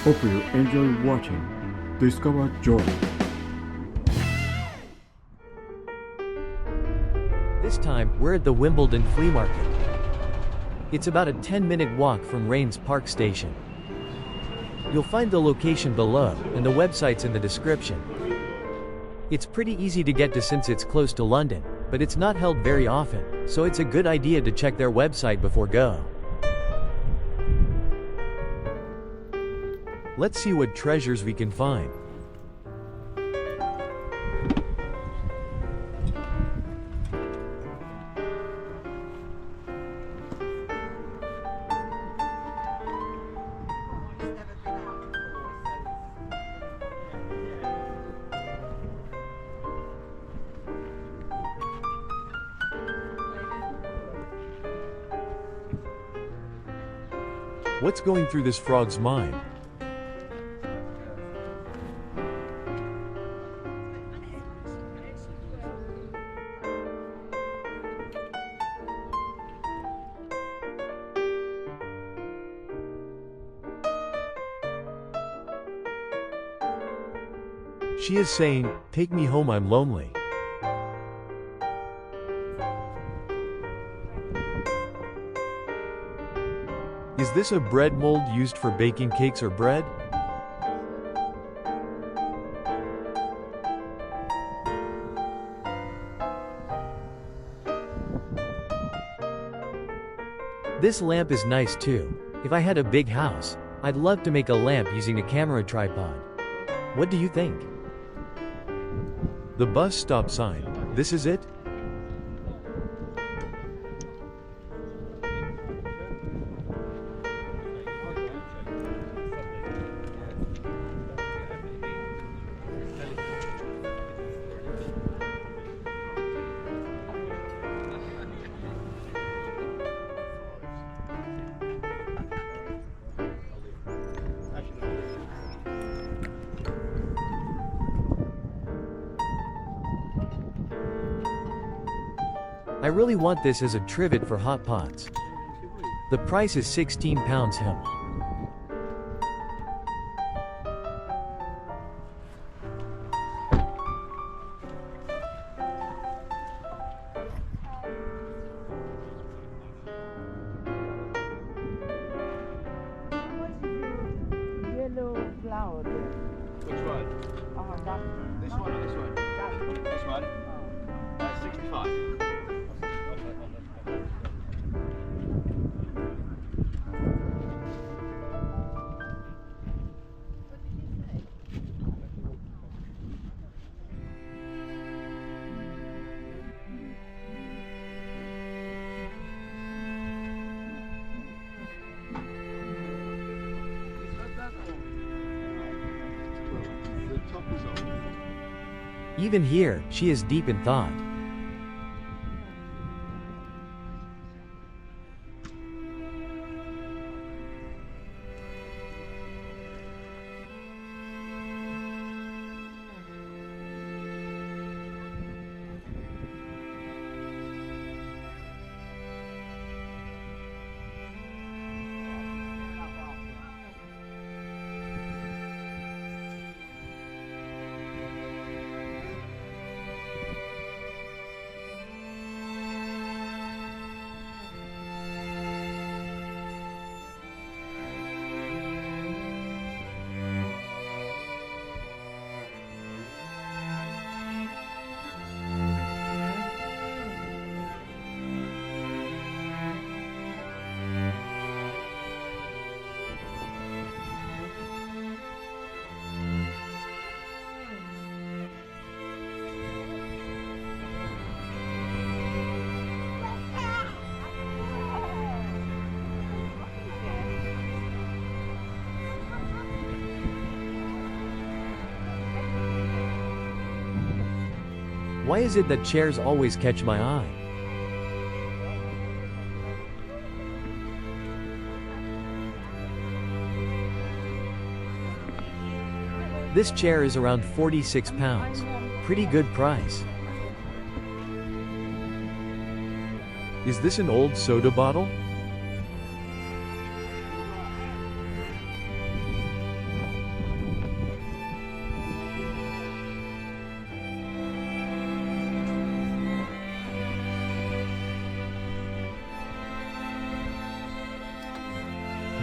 Hope you enjoy watching Discover Joy. This time, we're at the Wimbledon Flea Market. It's about a 10-minute walk from Rains Park Station. You'll find the location below, and the website's in the description. It's pretty easy to get to since it's close to London, but it's not held very often, so it's a good idea to check their website before go. Let's see what treasures we can find. What's going through this frog's mind? She is saying, "Take me home, I'm lonely." Is this a bread mold used for baking cakes or bread? This lamp is nice too. If I had a big house, I'd love to make a lamp using a camera tripod. What do you think? The bus stop sign. This is it? I really want this as a trivet for hot pots. The price is £16 him. Yellow flower there. Which one? Oh, that. This one or this one? This one? 65. The top is on. Even here, she is deep in thought. Why is it that chairs always catch my eye? This chair is around £46. Pretty good price. Is this an old soda bottle?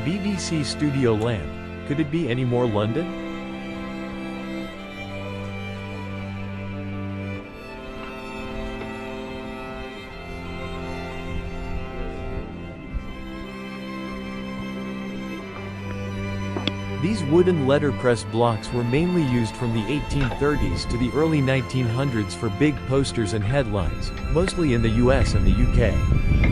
BBC Studio lamp. Could it be any more London? These wooden letterpress blocks were mainly used from the 1830s to the early 1900s for big posters and headlines, mostly in the US and the UK.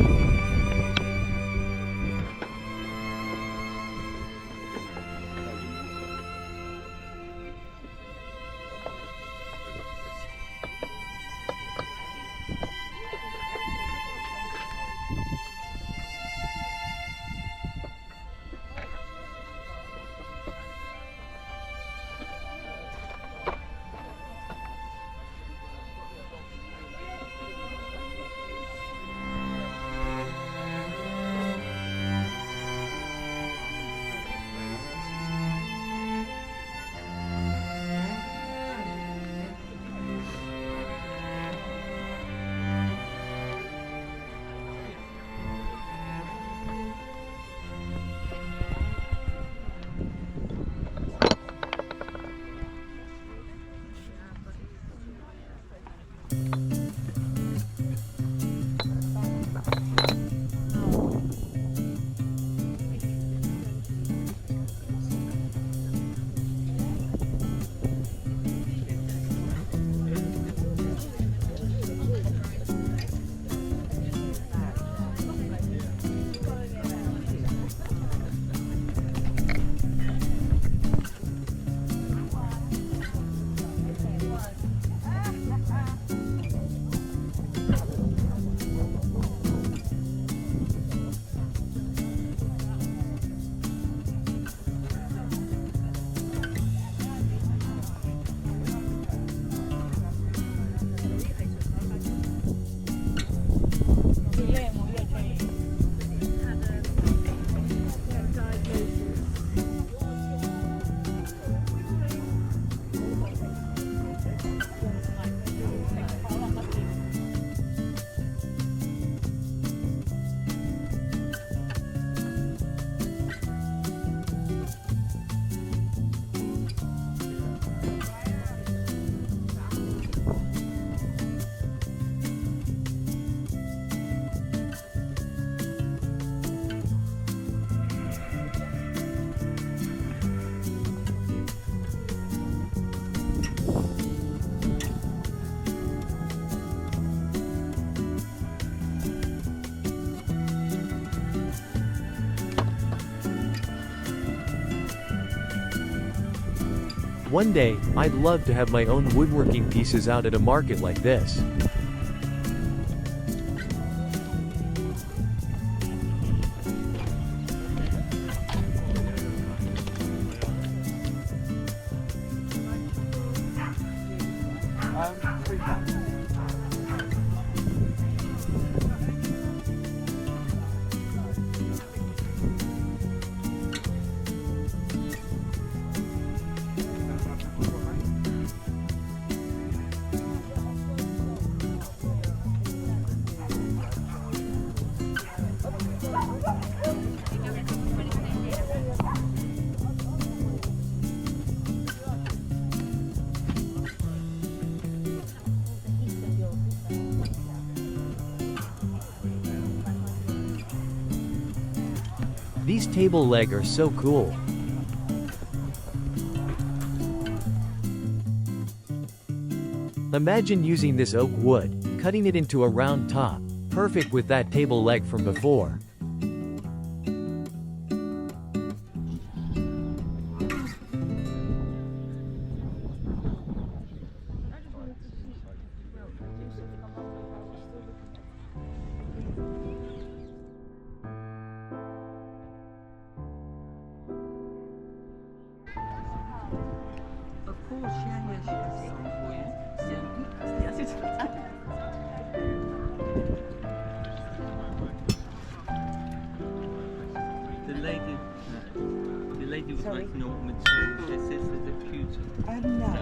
One day, I'd love to have my own woodworking pieces out at a market like this. These table legs are so cool. Imagine using this oak wood, cutting it into a round top, perfect with that table leg from before. Of course, yeah, for you. Yes, it's the lady was like not mature. This is the computer. No.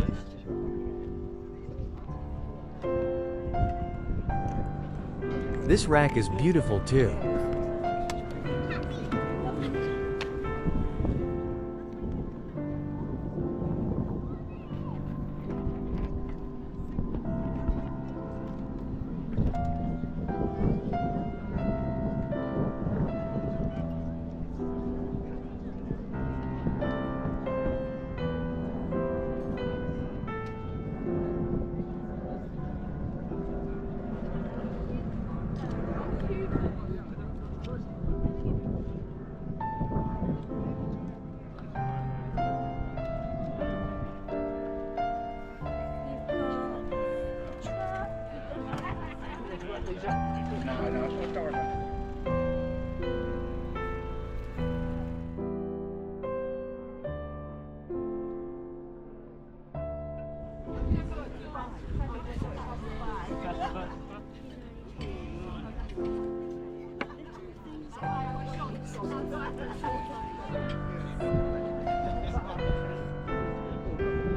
This rack is beautiful too.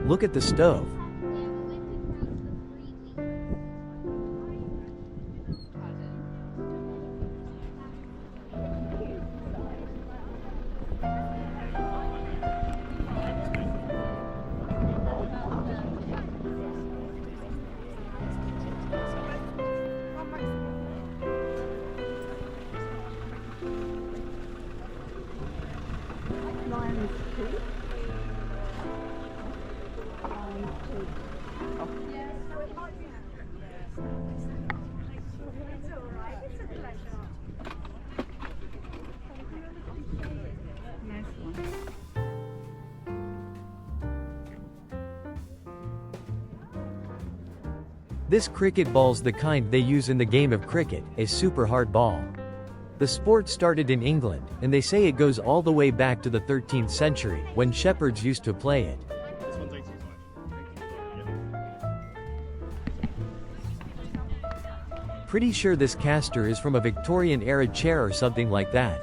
Look at the stove. This cricket ball's the kind they use in the game of cricket, a super hard ball. The sport started in England, and they say it goes all the way back to the 13th century, when shepherds used to play it. Pretty sure this caster is from a Victorian-era chair or something like that.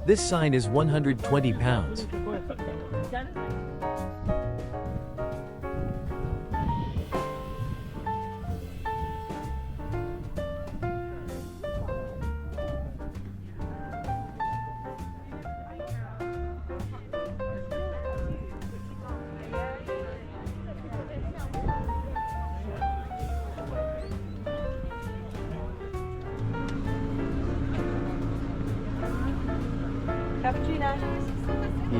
This sign is 120 pounds. Cappuccino.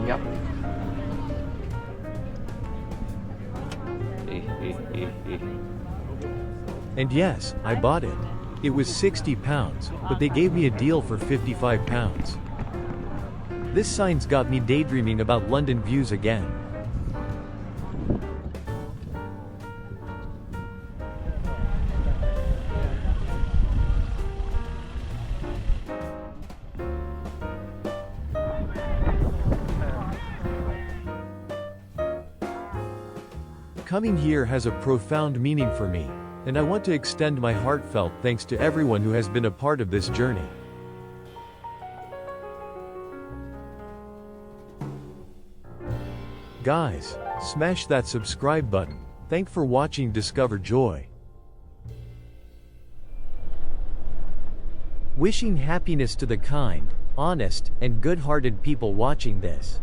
Yep. And yes, I bought it. It was 60 pounds, but they gave me a deal for 55 pounds. This sign's got me daydreaming about London views again. Coming here has a profound meaning for me, and I want to extend my heartfelt thanks to everyone who has been a part of this journey. Guys, smash that subscribe button. Thanks for watching Discover Joy. Wishing happiness to the kind, honest, and good-hearted people watching this.